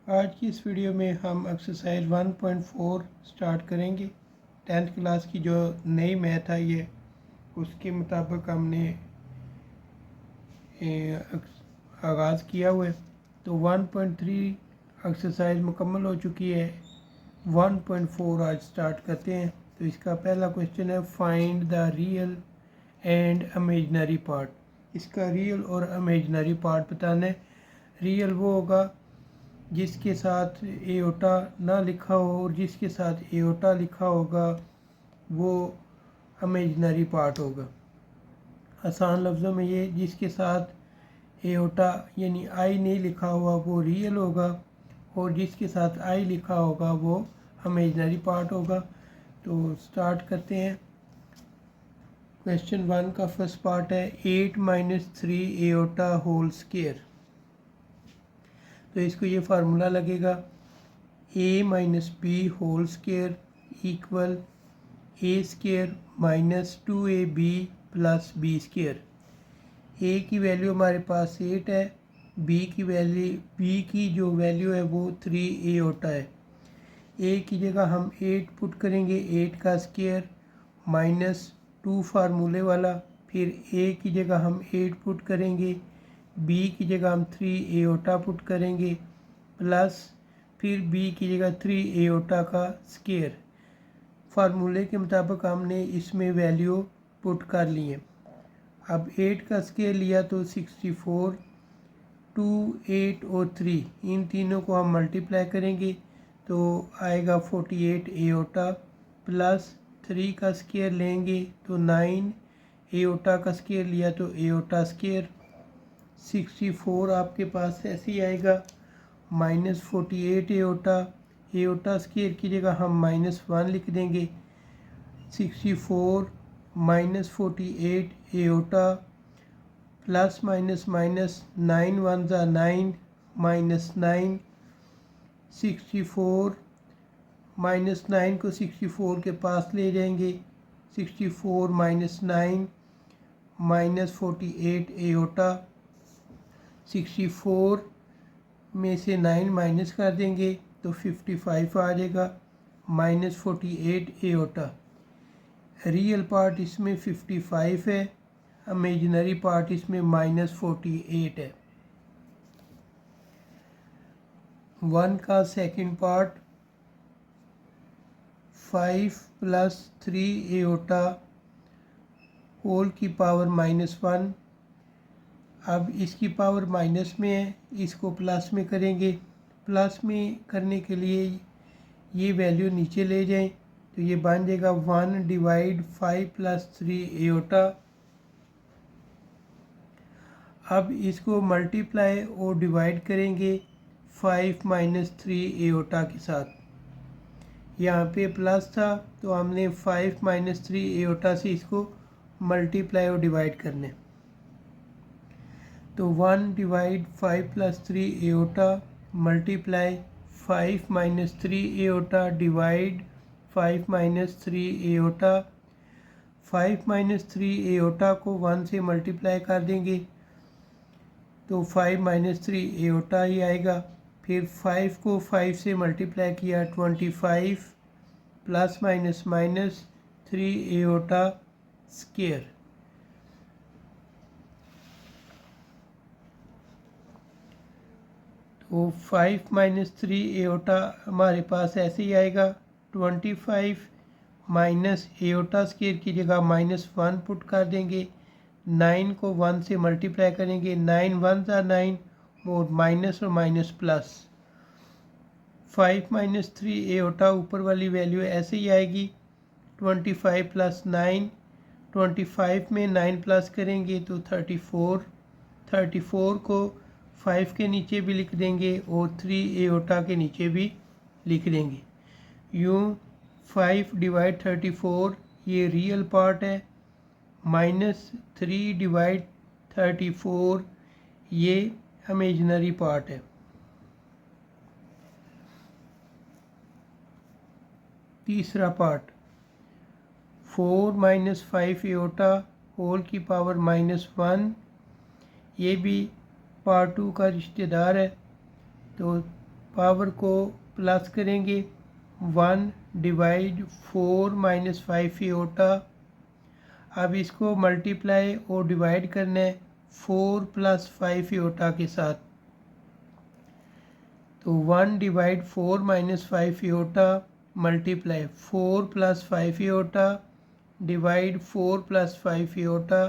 आज की इस वीडियो में हम एक्सरसाइज 1.4 स्टार्ट करेंगे। 10th क्लास की जो नई मैथ है ये उसके मुताबिक हमने आगाज़ किया हुआ है। तो 1.3 एक्सरसाइज मुकम्मल हो चुकी है। 1.4 आज स्टार्ट करते हैं। तो इसका पहला क्वेश्चन है find the real and imaginary part. इसका रियल और इमेजिनरी पार्ट बताना है। रियल वो होगा जिसके साथ एओटा ना लिखा हो और जिसके साथ एओटा लिखा होगा वो इमेजिनरी पार्ट होगा। आसान लफ्ज़ों में ये जिसके साथ एओटा यानी आई नहीं लिखा हुआ वो रियल होगा और जिसके साथ आई लिखा होगा वो इमेजिनरी पार्ट होगा। तो स्टार्ट करते हैं। क्वेश्चन 1 का फर्स्ट पार्ट है 8 - 3 एओटा होल स्क्वायर। तो इसको ये फार्मूला लगेगा a minus B whole square equal A square minus 2ab plus B square. A की वैल्यू हमारे पास 8 है, बी की जो वैल्यू है वो 3 एओटा है। ए की जगह हम 8 पुट करेंगे, 8 का स्क्वायर माइनस 2 फार्मूले वाला, फिर ए की जगह हम 8 पुट करेंगे, बी की जगह हम 3 एओटा पुट करेंगे प्लस फिर बी की जगह 3 एओटा का स्क्वायर। फार्मूले के मुताबिक हमने इसमें वैल्यू पुट कर ली है। अब 8 का स्क्वायर लिया तो 64, 2, 8 और 3 इन तीनों को हम मल्टीप्लाई करेंगे तो आएगा 48 एओटा प्लस 3 का स्क्वायर लेंगे तो 9 एओटा का स्क्वायर लिया तो एओटा स्क्वायर 64 आपके पास ऐसे ही आएगा माइनस 48 एओटा स्क्वायर की जगह हम -1 लिख देंगे। 64 minus 48 aorta plus minus minus 9 1 ज़ा 9 माइनस 9 64 माइनस 9 को 64 के पास ले जाएंगे। 64 माइनस 9 माइनस 48 एओटा 64 में से 9 माइनस कर देंगे तो 55 आ जाएगा माइनस 48 एओटा। रियल पार्ट इसमें 55 है, इमेजिनरी पार्ट इसमें -48 है। 1 का सेकंड पार्ट 5 + 3 एओटा होल की पावर -1। अब इसकी पावर माइनस में है, इसको प्लस में करेंगे। प्लस में करने के लिए ये वैल्यू नीचे ले जाएं तो ये बन जाएगा 1/5 + 3 एओटा। अब इसको मल्टीप्लाई और डिवाइड करेंगे 5 - 3 एओटा के साथ। यहाँ पे प्लस था तो हमने 5 - 3 एओटा से इसको मल्टीप्लाई और डिवाइड करने। तो 1/5 + 3 aorta multiply 5 - 3 iota divide 5 - 3 aorta. 5 - 3 aorta को 1 से मल्टीप्लाई कर देंगे तो 5 - 3 एओटा ही आएगा। फिर 5 को 5 से मल्टीप्लाई किया 25 plus minus minus 3 aorta square. तो 5 - 3 एओटा हमारे पास ऐसे ही आएगा। 25 माइनस एओटा स्क्वायर की जगह -1 पुट कर देंगे। 9 को 1 से मल्टीप्लाई करेंगे, 9 1 ज़ा 9 और माइनस और माइनस प्लस। 5 - 3 एओटा ऊपर वाली वैल्यू ऐसे ही आएगी 25 + 9। 25 में 9 प्लस करेंगे तो 34। 34 को 5 के नीचे भी लिख देंगे और 3 एओटा के नीचे भी लिख देंगे। यूँ 5/34 ये रियल पार्ट है, -3/34 ये इमेजिनरी पार्ट है। तीसरा पार्ट 4 - 5 एओटा होल की पावर -1 ये भी पार्ट 2 का रिश्तेदार है। तो पावर को प्लस करेंगे 1 डिवाइड 4 माइनस 5 एओटा। अब इसको मल्टीप्लाई और डिवाइड करना है 4 प्लस 5 एओटा के साथ। तो 1 divide 4 minus 5 aorta multiply 4 plus 5 aorta divide 4 plus 5 aorta.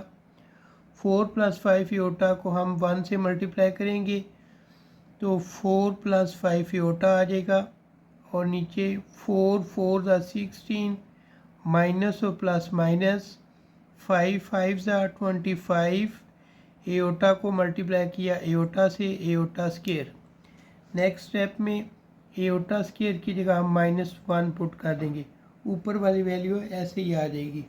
4 plus 5 aorta को हम 1 से मल्टीप्लाई करेंगे तो 4 प्लस 5 एओटा आ जाएगा और नीचे 4 4 ज़ा 16 माइनस और प्लस माइनस 5 5 ज़ा 25 एओटा को मल्टीप्लाई किया एओटा से एओटा स्क्वायर। नेक्स्ट स्टेप में एओटा स्क्वायर की जगह हम -1 पुट कर देंगे, ऊपर वाली वैल्यू ऐसे ही आ जाएगी।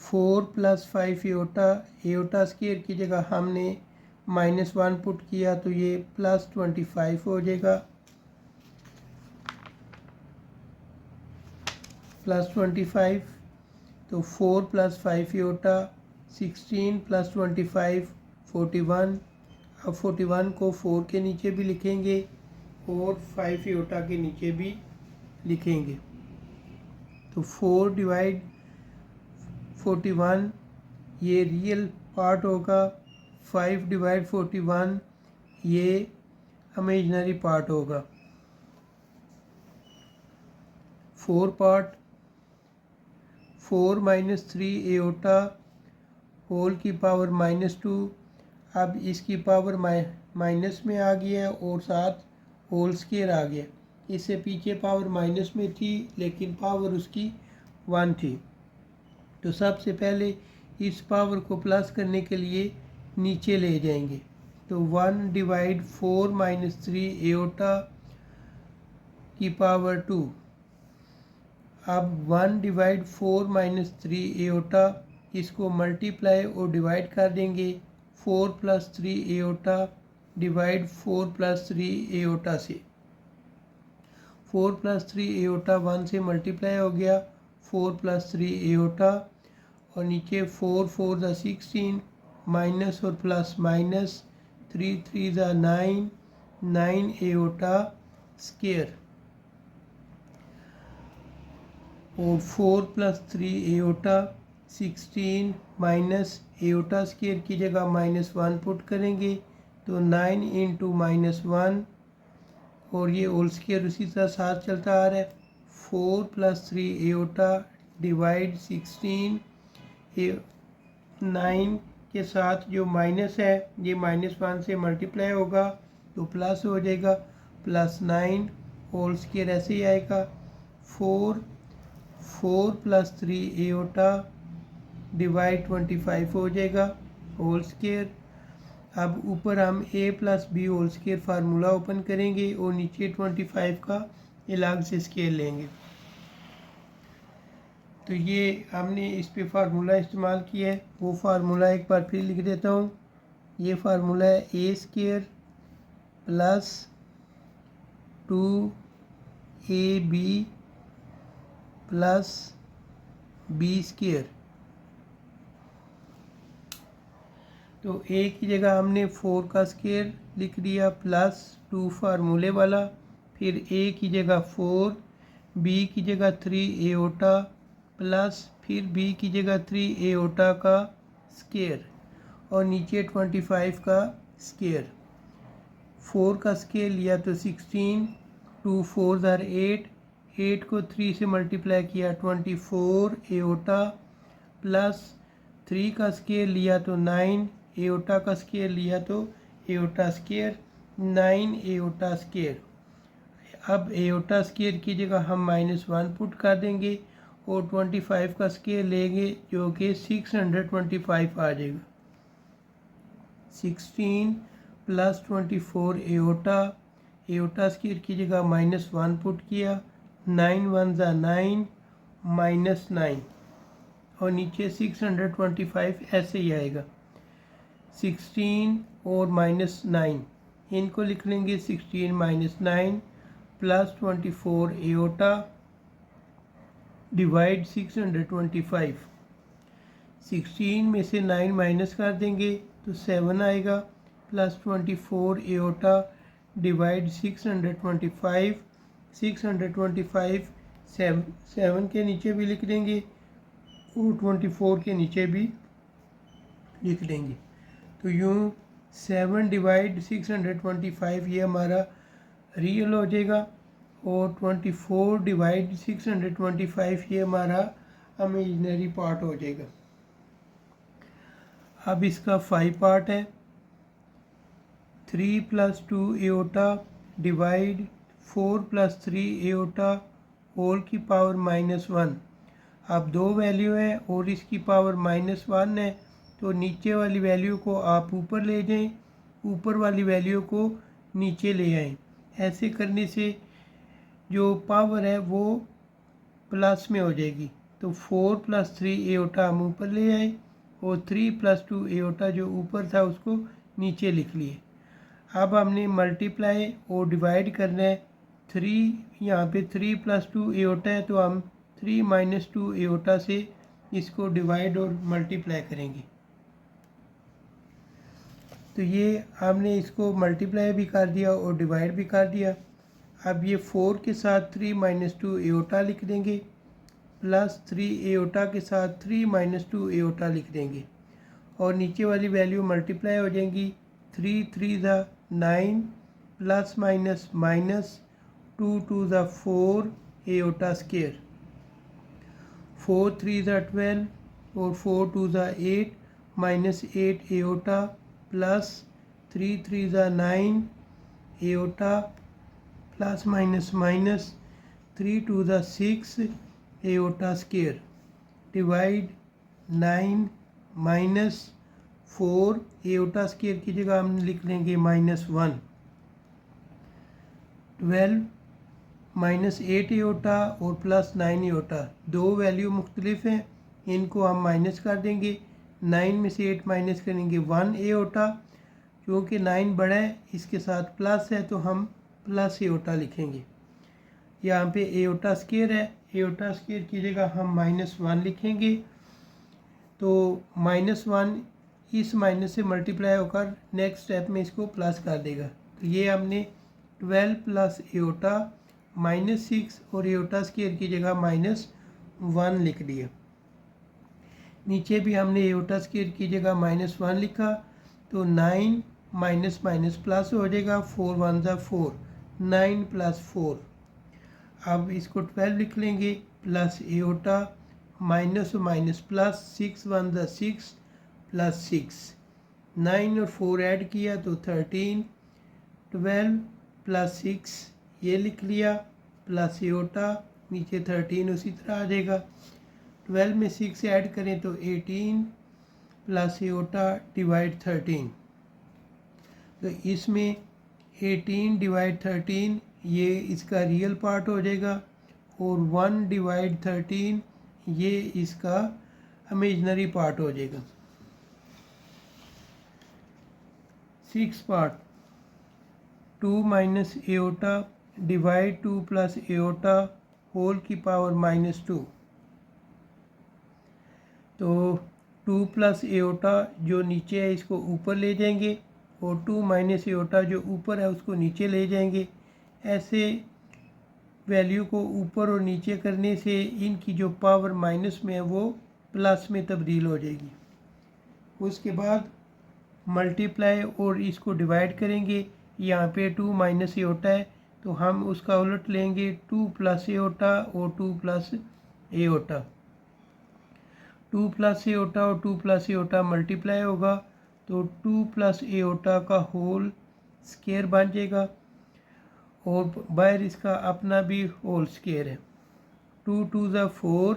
4 प्लस 5 एओटा, एओटा स्क्वायर की जगह हमने -1 पुट किया तो ये प्लस 25 हो जाएगा। प्लस 25 तो 4 प्लस 5 एओटा 16 प्लस 25 41। अब 41 को 4 के नीचे भी लिखेंगे और 5 एओटा के नीचे भी लिखेंगे। तो 4 डिवाइड 41 ये रियल पार्ट होगा, 5 डिवाइड 41 ये इमेजिनरी पार्ट होगा। 4 पार्ट 4 माइनस 3 एओटा होल की पावर -2। अब इसकी पावर माइनस में आ गया है और साथ होल स्क्वायर आ गया। इससे पीछे पावर माइनस में थी लेकिन पावर उसकी 1 थी। तो सबसे पहले इस पावर को प्लस करने के लिए नीचे ले जाएंगे। तो 1 डिवाइड 4 माइनस 3 एओटा की पावर 2। अब 1 डिवाइड 4 माइनस 3 एओटा, इसको मल्टीप्लाई और डिवाइड कर देंगे 4 plus 3 iota divide 4 plus 3 aorta से। 4 प्लस 3 एओटा 1 से मल्टीप्लाई हो गया 4 प्लस 3 एओटा और नीचे 4 4 ज़ा 16 माइनस और प्लस माइनस 3 3 ज़ा 9 9 एओटा स्क्वायर और 4 plus 3 aorta 16 minus aorta square की जगह -1 पुट करेंगे तो 9 इंटू -1 और ये होल स्क्वायर उसी तरह साथ चलता आ रहा है। 4 प्लस 3 एओटा डिवाइड 16 9 के साथ जो माइनस है ये -1 से मल्टीप्लाई होगा तो प्लस हो जाएगा प्लस 9 होल स्क्वायर ऐसे ही आएगा। 4 प्लस 3 एओटा डिवाइड 25 हो जाएगा होल स्क्वायर। अब ऊपर हम a plus B whole square formula open करेंगे और नीचे 25 का अलग से स्केल लेंगे। तो ये हमने इस पे फार्मूला इस्तेमाल किया है, वो फार्मूला एक बार फिर लिख देता हूँ। ये फार्मूला है a square plus 2ab plus b square. तो a की जगह हमने 4 का स्क्वायर लिख दिया प्लस 2 फार्मूले वाला, फिर a की जगह 4, b की जगह 3 एओटा प्लस फिर b की जगह 3 एओटा का स्क्वायर और नीचे 25 का स्क्वायर। 4 का स्क्वायर लिया तो 16, 2 4 ज़ार 8, 8 को 3 से मल्टीप्लाई किया 24 एओटा प्लस 3 का स्क्वायर लिया तो 9 एओटा का स्क्वायर लिया तो एओटा स्क्वायर 9 एओटा स्क्वायर। अब एओटा स्क्वायर की जगह हम -1 पुट कर देंगे और 25 का स्क्वायर लेंगे जो कि 625 आ जाएगा। 16 प्लस 24 एओटा, एओटा स्क्वायर की जगह -1 पुट किया 9 1 ज़ा 9 -9 और नीचे 625 ऐसे ही आएगा। 16 और -9 इनको लिख लेंगे 16 -9 प्लस 24 एओटा डिवाइड 625। 16 में से 9 माइनस कर देंगे तो 7 आएगा प्लस 24 एओटा डिवाइड 625, 625 7 के नीचे भी लिख देंगे और 24 के नीचे भी लिख देंगे। तो यूँ 7 डिवाइड 625 ये हमारा रियल हो जाएगा और 24 डिवाइड 625 ये हमारा इमेजिनरी पार्ट हो जाएगा। अब इसका 5 पार्ट है। 3 + 2 एओटा डिवाइड 4 + 3 एओटा होल की पावर -1। अब दो वैल्यू है और इसकी पावर -1 है, तो नीचे वाली वैल्यू को आप ऊपर ले जाएं, ऊपर वाली वैल्यू को नीचे ले आएं। ऐसे करने से जो पावर है वो प्लस में हो जाएगी। तो 4 + 3 एओटा हम ऊपर ले आए और 3 + 2 एओटा जो ऊपर था उसको नीचे लिख लिए। अब हमने मल्टीप्लाई और डिवाइड करना है। 3 यहाँ पे 3 + 2 एओटा है, तो हम 3 - 2 एओटा से इसको डिवाइड और मल्टीप्लाई करेंगे। तो ये हमने इसको मल्टीप्लाई भी कर दिया और डिवाइड भी कर दिया। अब ये 4 के साथ 3 - 2 एओटा लिख देंगे, प्लस 3 एओटा के साथ 3 - 2 एओटा लिख देंगे और नीचे वाली वैल्यू मल्टीप्लाई हो जाएंगी। 3 3 ज़ा 9 प्लस माइनस माइनस 2 2 ज़ा 4 एओटा स्क्वायर, 4 3 ज़ा 12 और 4 2 ज़ा 8 -8 एओटा प्लस 3 3 ज़ा 9 एओटा प्लस माइनस माइनस 3 2 ज़ा 6 aorta square divide 9 -4 aorta square की जगह हम लिख लेंगे -1। 12 -8 एओटा और प्लस 9 एओटा, दो वैल्यू मुख्तलिफ हैं, इनको हम माइनस कर देंगे। 9 में से 8 माइनस करेंगे 1 एओटा, क्योंकि 9 बड़ा है इसके साथ प्लस है तो हम प्लस एओटा लिखेंगे। यहाँ पे एओटा स्क्वायर है, एओटा स्क्वायर की जगह हम -1 लिखेंगे। तो -1 इस माइनस से मल्टीप्लाई होकर नेक्स्ट स्टेप में इसको प्लस कर देगा। तो ये हमने 12 प्लस एओटा -6 और एओटा स्क्वायर की जगह -1 लिख दिया। नीचे भी हमने एओटा स्क्वायर की जगह -1 लिखा, तो 9 माइनस माइनस प्लस हो जाएगा, 4 1 ज़ा 4, 9 + 4। अब इसको 12 लिख लेंगे प्लस एओटा माइनस और माइनस प्लस, 6 1 ज़ा 6 प्लस 6, 9 और 4 ऐड किया तो 13, 12 + 6 ये लिख लिया प्लस एओटा, नीचे 13 उसी तरह आ जाएगा। 12 में 6 ऐड करें तो 18 प्लस एओटा डिवाइड 13। तो इसमें 18 डिवाइड 13 ये इसका रियल पार्ट हो जाएगा और 1 डिवाइड 13 ये इसका इमेजिनरी पार्ट हो जाएगा। 6 part 2 minus iota divide 2 plus iota whole की पावर -2। तो 2 प्लस एओटा जो नीचे है इसको ऊपर ले जाएंगे और 2 माइनस एओटा जो ऊपर है उसको नीचे ले जाएंगे। ऐसे वैल्यू को ऊपर और नीचे करने से इनकी जो पावर माइनस में है वो प्लस में तब्दील हो जाएगी। उसके बाद मल्टीप्लाई और इसको डिवाइड करेंगे। यहाँ पे 2 माइनस एओटा है तो हम उसका उलट लेंगे, 2 प्लस एओटा और 2 प्लस एओटा। 2 प्लस एओटा और 2 प्लस एओटा मल्टीप्लाई होगा तो 2 प्लस एओटा का होल स्क्वायर बन जाएगा और बाहर इसका अपना भी होल स्क्वायर है। 2 2 ज़ा 4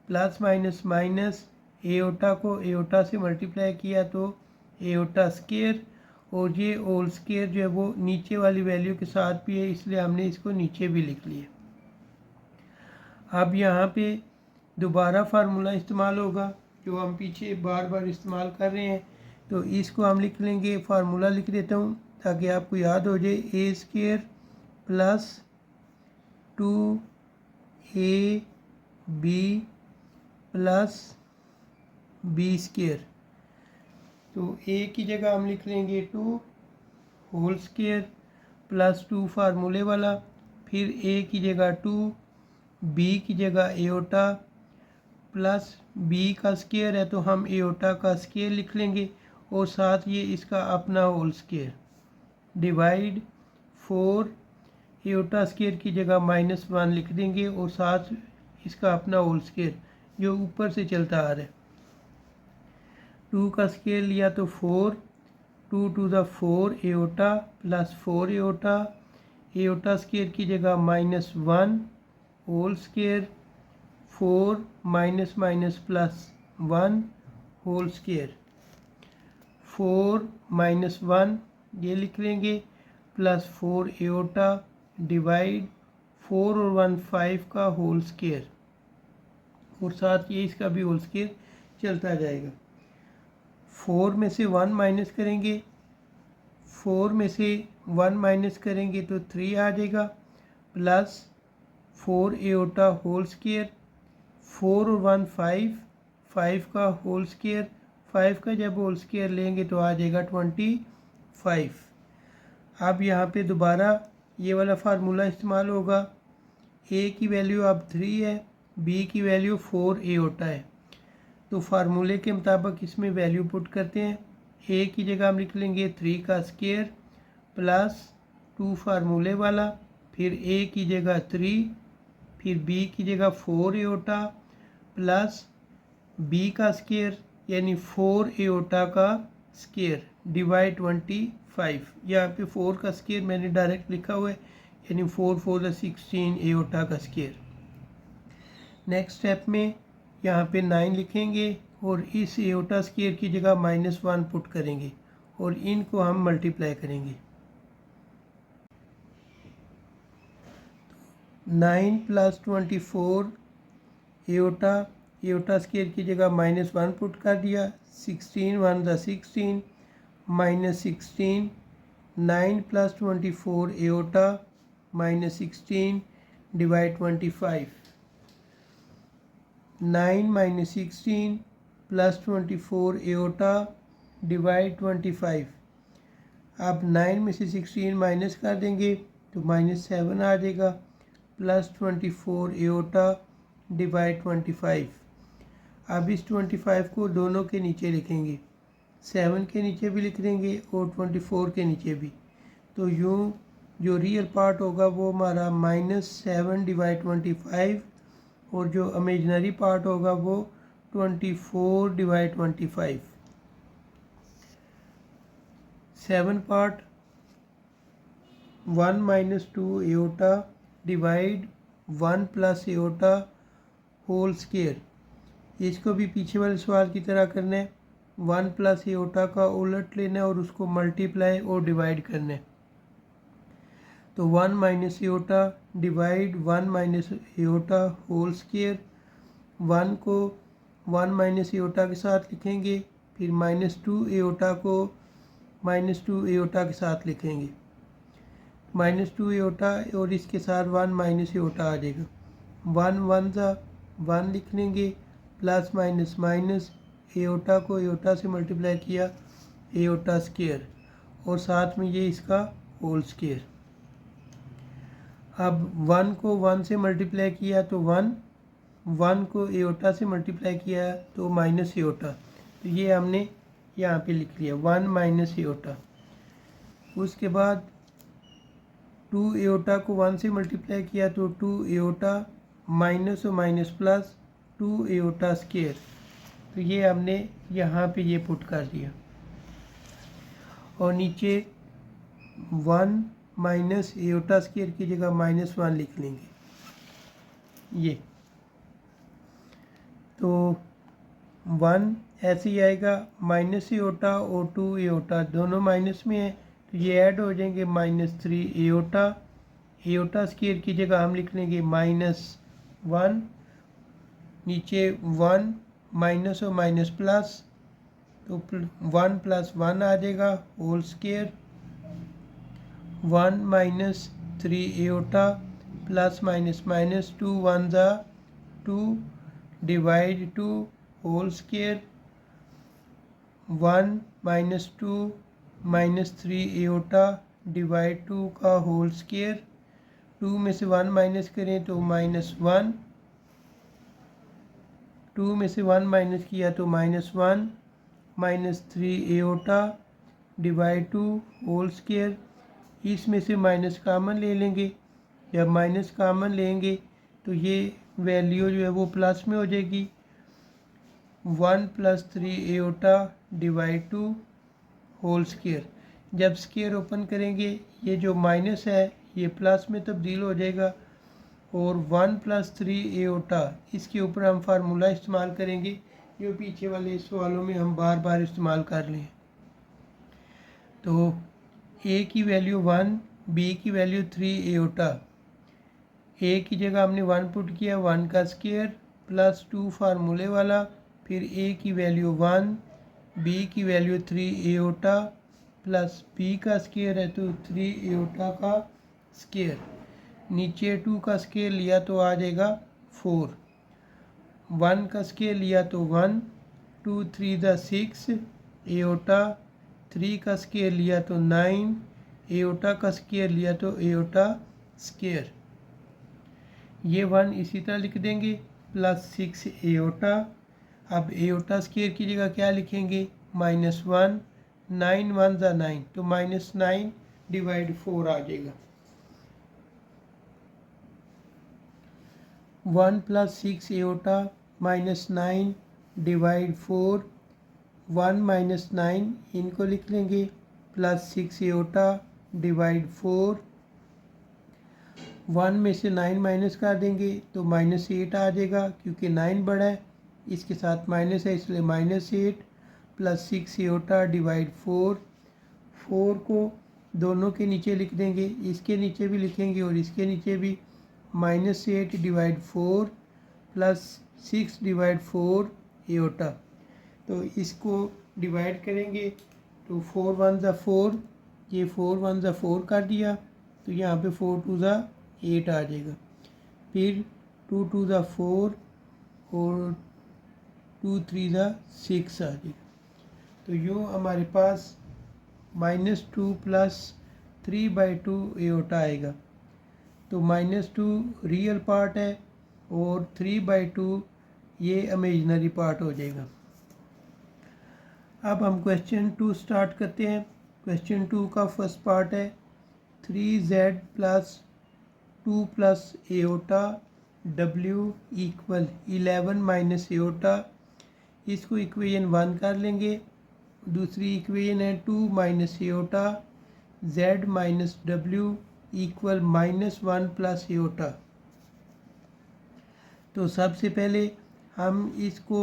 प्लस माइनस माइनस एओटा को एओटा से मल्टीप्लाई किया तो एओटा स्क्वायर, और ये होल स्क्वायर जो है वो नीचे वाली वैल्यू के साथ भी है, इसलिए हमने इसको नीचे भी लिख लिया। अब यहाँ पे दोबारा फार्मूला इस्तेमाल होगा जो हम पीछे बार बार इस्तेमाल कर रहे हैं, तो इसको हम लिख लेंगे। फार्मूला लिख देता हूँ ताकि आपको याद हो जाए। A square plus 2ab plus B square. तो ए की जगह हम लिख लेंगे 2 होल स्केयर प्लस 2 फार्मूले वाला, फिर ए की जगह 2, बी की जगह एओटा प्लस बी का स्केयर है तो हम एओटा का स्केयर लिख लेंगे और साथ ये इसका अपना whole square divide 4 iota square की जगह -1 लिख देंगे और साथ इसका अपना होल स्केयर जो ऊपर से चलता आ रहा है। 2 का स्केयर लिया तो 4, 2 to the 4 iota plus 4 iota, iota square की जगह -1 whole square 4 minus minus plus 1 whole square 4 minus 1 ये लिख लेंगे प्लस 4 एओटा डिवाइड 4 और 1 5 का होल स्केयर और साथ ये इसका भी होल स्केयर चलता जाएगा। 4 में से 1 माइनस करेंगे, 4 में से 1 माइनस करेंगे तो 3 आ जाएगा प्लस 4 एओटा होल स्केयर 4 और 1 5, 5 का होल स्केयर 5 का जब होल स्केयर लेंगे तो आ जाएगा 25। अब यहाँ पे दोबारा ये वाला फार्मूला इस्तेमाल होगा। ए की वैल्यू अब 3 है, बी की वैल्यू 4 एओटा है, तो फार्मूले के मुताबिक इसमें वैल्यू पुट करते हैं। ए की जगह हम लिख लेंगे 3 का स्केयर प्लस 2 फार्मूले वाला, फिर ए की जगह 3, फिर बी की जगह 4 एओटा प्लस बी का स्केयर यानी 4 एओटा का स्केयर डिवाइड 25। यहाँ पे 4 का स्केयर मैंने डायरेक्ट लिखा हुआ है यानी 4 4 द 16 एओटा का स्केयर। नेक्स्ट स्टेप में यहाँ पे 9 लिखेंगे और इस एओटा स्केयर की जगह -1 पुट करेंगे और इनको हम मल्टीप्लाई करेंगे। 9 प्लस 24 एओटा, एओटा स्केयर की जगह -1 पुट कर दिया, 16 1 the 16 -16, 9 plus 24 aorta -16 divide 25, 9 minus 16 plus 24 aorta divide 25। अब 9 में से 16 माइनस कर देंगे तो -7 आ जाएगा प्लस 24 एओटा डिवाइड 25। अब इस 25 को दोनों के नीचे लिखेंगे, 7 के नीचे भी लिख देंगे और 24 के नीचे भी, तो यूँ जो रियल पार्ट होगा वो हमारा -7 डिवाइड 25 और जो इमेजिनरी पार्ट होगा वो 24 divide 25। 7 part 1 minus 2 iota divide 1 plus iota whole square. इसको भी पीछे वाले सवाल की तरह करना है, 1 प्लस एओटा का उलट लेना है और उसको मल्टीप्लाई और डिवाइड करना है। तो 1 minus iota divide 1 minus iota whole square, 1 को 1 माइनस एओटा के साथ लिखेंगे, फिर -2 एओटा को -2 एओटा के साथ लिखेंगे, -2 एओटा और इसके साथ 1 माइनस एओटा आ जाएगा, 1 1 ज़ा 1 लिख लेंगे प्लस माइनस माइनस एओटा को एओटा से मल्टीप्लाई किया एओटा स्केयर और साथ में ये इसका होल स्केयर। अब 1 को 1 से मल्टीप्लाई किया तो 1, 1 को एओटा से मल्टीप्लाई किया तो माइनस एओटा, तो ये हमने यहाँ पे लिख लिया 1 माइनस एओटा। उसके बाद 2 एओटा को 1 से मल्टीप्लाई किया तो 2 एओटा माइनस और माइनस प्लस 2 एओटा स्केयर, तो ये हमने यहाँ पे ये पुट कर दिया और नीचे 1 माइनस एओटा स्केयर की जगह -1 लिख लेंगे ये, तो 1 ऐसे ही आएगा, माइनस एओटा और 2 एओटा दोनों माइनस में है तो ये ऐड हो जाएंगे -3 एओटा, एओटा स्केयर की जगह हम लिख लेंगे -1, नीचे 1 माइनस और माइनस प्लस तो 1 प्लस 1 आ जाएगा whole square, 1 minus 3 iota plus minus minus 2 1 ज़ा 2 divide 2 whole square, 1 minus 2 minus 3 iota divide 2 का होल स्क्वायर। 2 में से 1 माइनस करें तो -1, 2 में से 1 माइनस किया तो -1, minus 3 iota divide 2 whole square. इसमें से माइनस कामन ले लेंगे। जब माइनस कामन लेंगे तो ये वैल्यू जो है वो प्लस में हो जाएगी। 1 + 3 एओटा डिवाइड 2 होल स्क्वायर। जब स्क्वायर ओपन करेंगे ये जो माइनस है ये प्लस में तब्दील हो जाएगा और 1 + 3 एओटा इसके ऊपर हम फार्मूला इस्तेमाल करेंगे जो पीछे वाले सवालों में हम बार बार इस्तेमाल कर लें। तो ए की वैल्यू 1, बी की वैल्यू 3 एओटा। ए की जगह हमने 1 पुट किया, 1 का स्क्वायर प्लस 2 फार्मूले वाला, फिर ए की वैल्यू 1, बी की वैल्यू 3 एओटा प्लस बी का स्क्वायर है तो 3 एओटा का स्क्वायर। नीचे 2 का स्क्वायर लिया तो आ जाएगा 4, 1 का स्क्वायर लिया तो 1, 2 3 दा 6 एओटा, 3 का स्क्वायर लिया तो 9 एओटा का स्क्वायर लिया तो एओटा स्क्वायर। ये 1 इसी तरह लिख देंगे प्लस 6 एओटा। अब एओटा स्क्वायर की जगह क्या लिखेंगे -1, 9 1 ज़ा 9 तो -9 डिवाइड 4 आ जाएगा। 1 + 6 एओटा -9 डिवाइड 4, 1 - 9 इनको लिख लेंगे प्लस 6 एओटा डिवाइड 4। 1 में से 9 माइनस कर देंगे तो -8 आ जाएगा क्योंकि 9 बड़ा है, इसके साथ माइनस है इसलिए -8 प्लस 6 एओटा डिवाइड 4। 4 को दोनों के नीचे लिख देंगे, इसके नीचे भी लिखेंगे और इसके नीचे भी। -8 डिवाइड 4 प्लस 6 डिवाइड 4 एओटा। तो इसको डिवाइड करेंगे तो 4 1 ज़ा 4, ये 4 1 ज़ा 4 कर दिया तो यहाँ पे 4 2 ज़ा 8 आ जाएगा। फिर 2 2 ज़ा 4 और 2 3 ज़ा 6 आ जाएगा। तो यूँ हमारे पास -2 + 3/2 एओटा आएगा। तो -2 रियल पार्ट है और 3/2 ये इमेजिनरी पार्ट हो जाएगा। अब हम क्वेश्चन 2 स्टार्ट करते हैं। क्वेश्चन 2 का फर्स्ट पार्ट है 3z + 2 + एओटा w = 11 - एओटा। इसको इक्वेशन 1 कर लेंगे। दूसरी इक्वेशन है 2 - एओटा z - w = -1 + एओटा। तो सबसे पहले हम इसको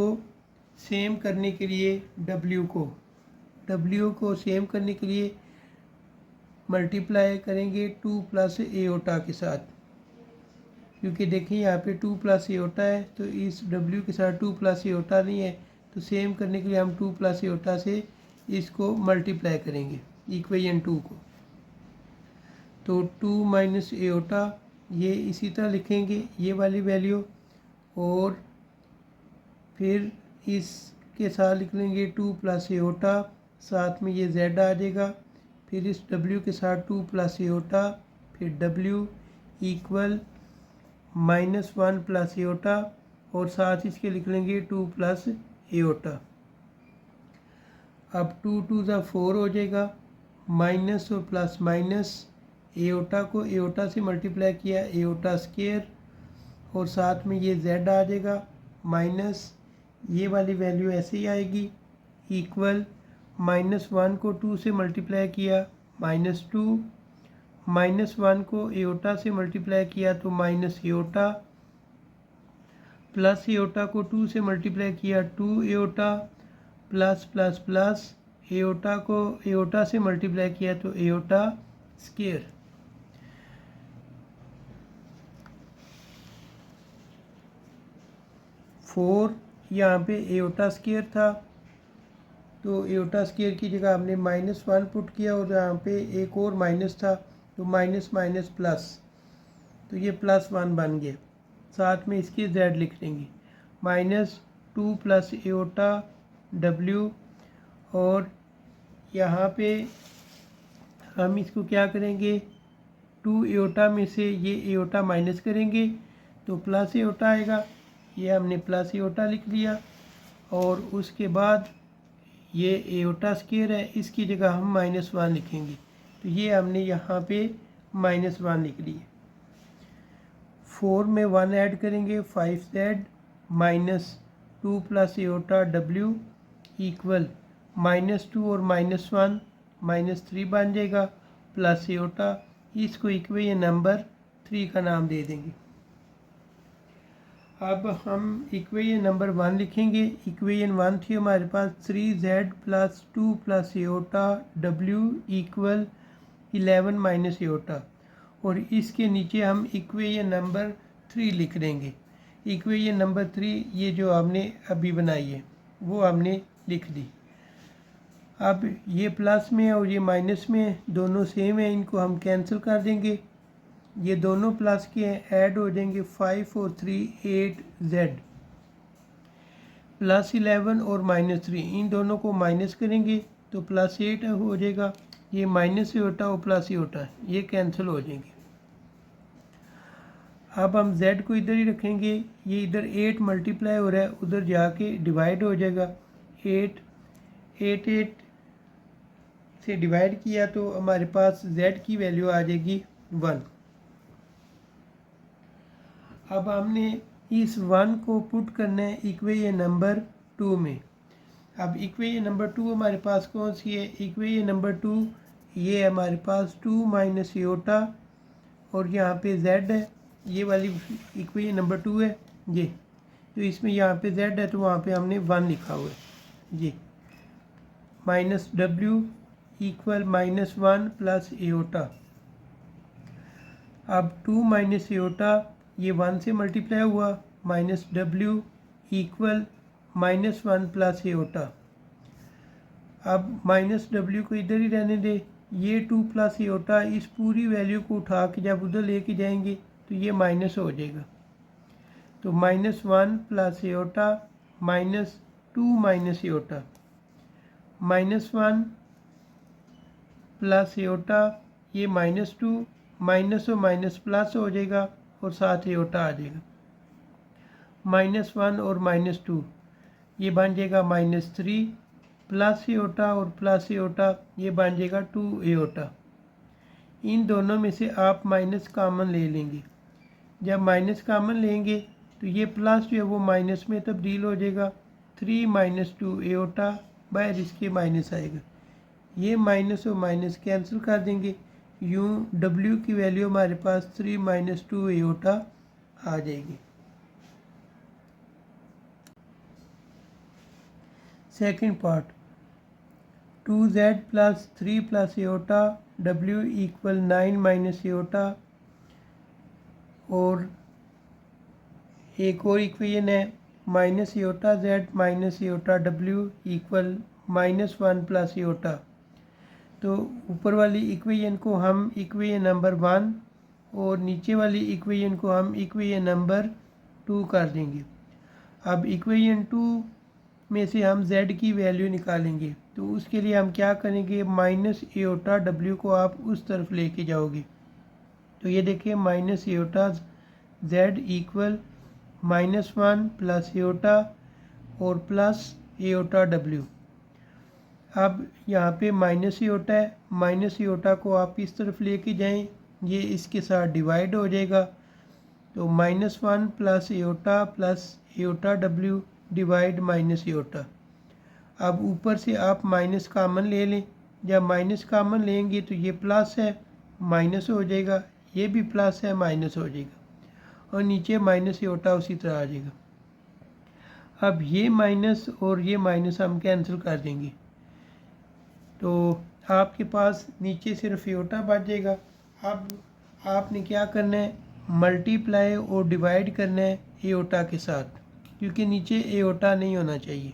सेम करने के लिए w को सेम करने के लिए मल्टीप्लाई करेंगे 2 + एओटा के साथ, क्योंकि देखिए यहाँ पे 2 + एओटा है तो इस w के साथ 2 + एओटा नहीं है, तो सेम करने के लिए हम 2 + एओटा से इसको मल्टीप्लाई करेंगे इक्वेशन 2 को। तो 2 - एओटा ये इसी तरह लिखेंगे ये वाली वैल्यू, और फिर इसके साथ लिख लेंगे 2 + एओटा, साथ में ये z आ जाएगा। फिर इस w के साथ 2 + एओटा, फिर w = -1 + एओटा और साथ इसके लिख लेंगे 2 + एओटा। अब 2 2 ज़ा 4 हो जाएगा, माइनस और प्लस माइनस, एओटा को एओटा से मल्टीप्लाई किया एओटा स्क्वायर और साथ में ये z आ जाएगा माइनस ये वाली वैल्यू ऐसे ही आएगी इक्वल -1 को 2 से मल्टीप्लाई किया -2, -1 को एओटा से मल्टीप्लाई किया तो माइनस एओटा, प्लस एओटा को 2 से मल्टीप्लाई किया 2 aorta, plus plus plus aorta को एओटा से मल्टीप्लाई किया तो एओटा स्क्वायर। फोर यहाँ पे एओटा स्क्वायर था तो एओटा स्क्वायर की जगह हमने -1 पुट किया और यहाँ पे एक और माइनस था तो माइनस माइनस प्लस, तो ये +1 बन गया। साथ में इसके z लिख देंगे -2 + एओटा w और यहाँ पे हम इसको क्या करेंगे, 2 एओटा में से ये एओटा माइनस करेंगे तो प्लस एओटा आएगा। ये हमने प्लस एओटा लिख लिया। और उसके बाद ये एओटा स्क्वायर है, इसकी जगह हम -1 लिखेंगे। तो ये हमने यहाँ पे -1 लिख लिया। 4 में 1 ऐड करेंगे, 5z -2 plus aorta w equal -2 और -1 -3 बन जाएगा प्लस एओटा। इसको इक्वेशन नंबर 3 का नाम दे देंगे। अब हम इक्वेशन नंबर 1 लिखेंगे। इक्वेशन 1 थी हमारे पास 3z plus 2 plus aorta w equal 11 minus aorta, और इसके नीचे हम इक्वेशन नंबर 3 लिख देंगे। इक्वेशन नंबर 3 ये जो हमने अभी बनाई है वो हमने लिख दी। अब ये प्लस में है और ये माइनस में है, दोनों सेम है, इनको हम कैंसिल कर देंगे। ये दोनों प्लस के हैं, ऐड हो जाएंगे 5 और 3 8z प्लस 11 और -3, इन दोनों को माइनस करेंगे तो +8 हो जाएगा। ये माइनस से होता और प्लस ही होता है, ये कैंसिल हो जाएंगे। अब हम z को इधर ही रखेंगे। ये इधर 8 मल्टीप्लाई हो रहा है, उधर जाके डिवाइड हो जाएगा। 8 से डिवाइड किया तो हमारे पास z की वैल्यू आ जाएगी 1। अब हमने इस 1 को पुट करना है इक्वेशन नंबर 2 में। अब इक्वेशन नंबर 2 हमारे पास कौन सी है? इक्वेशन नंबर 2 ये हमारे पास 2 माइनस एओटा और यहाँ पे z है, ये वाली इक्वेशन नंबर 2 है ये। तो इसमें यहाँ पे z है तो वहाँ पे हमने 1 लिखा हुआ है ये, minus w equal -1 plus aorta. अब 2 माइनस एओटा ये 1 से मल्टीप्लाई हुआ, minus w equal -1 plus aorta. अब माइनस w को इधर ही रहने दे। ये 2 प्लस एओटा, इस पूरी वैल्यू को उठा के जब उधर लेके जाएंगे तो ये माइनस हो जाएगा। तो -1 plus aorta -2 minus aorta, -1 plus aorta, ये -2 माइनस और माइनस प्लस हो जाएगा और साथ एओटा आ जाएगा। -1 और -2 ये बन जाएगा -3 प्लस एओटा और प्लस एओटा ये बन जाएगा 2 एओटा। इन दोनों में से आप माइनस कामन ले लेंगे। जब माइनस कामन लेंगे तो ये प्लस जो है वो माइनस में तब्दील हो जाएगा। 3 - 2 एओटा, बाहर इसके माइनस आएगा। ये माइनस और माइनस कैंसिल कर देंगे, यूँ w की वैल्यू हमारे पास 3 - 2 एओटा आ जाएगी। Second part, 2z plus 3 plus aorta w equal 9 minus aorta, और एक और इक्वेशन है minus aorta z minus iota w equal -1 plus aorta. तो ऊपर वाली इक्वेशन को हम इक्वेशन नंबर 1 और नीचे वाली इक्वेशन को हम इक्वेशन नंबर 2 कर देंगे। अब इक्वेशन 2 में से हम z की वैल्यू निकालेंगे, तो उसके लिए हम क्या करेंगे, माइनस एओटा w को आप उस तरफ लेके जाओगे। तो ये देखिए minus aorta z equal -1 plus aorta और प्लस एओटा w। अब यहाँ पे माइनस एओटा है, माइनस एओटा को आप इस तरफ लेके जाएं, ये इसके साथ डिवाइड हो जाएगा। तो -1 plus aorta w divide minus aorta. अब ऊपर से आप माइनस कामन ले लें। जब माइनस कामन लेंगे तो ये प्लस है, माइनस हो जाएगा, ये भी प्लस है, माइनस हो जाएगा, और नीचे माइनस एओटा उसी तरह आ जाएगा। अब ये माइनस और ये माइनस हम कैंसिल कर देंगे, तो आपके पास नीचे सिर्फ एओटा बच जाएगा। अब आपने क्या करना है, मल्टीप्लाई और डिवाइड करना है एओटा के साथ, क्योंकि नीचे एओटा नहीं होना चाहिए।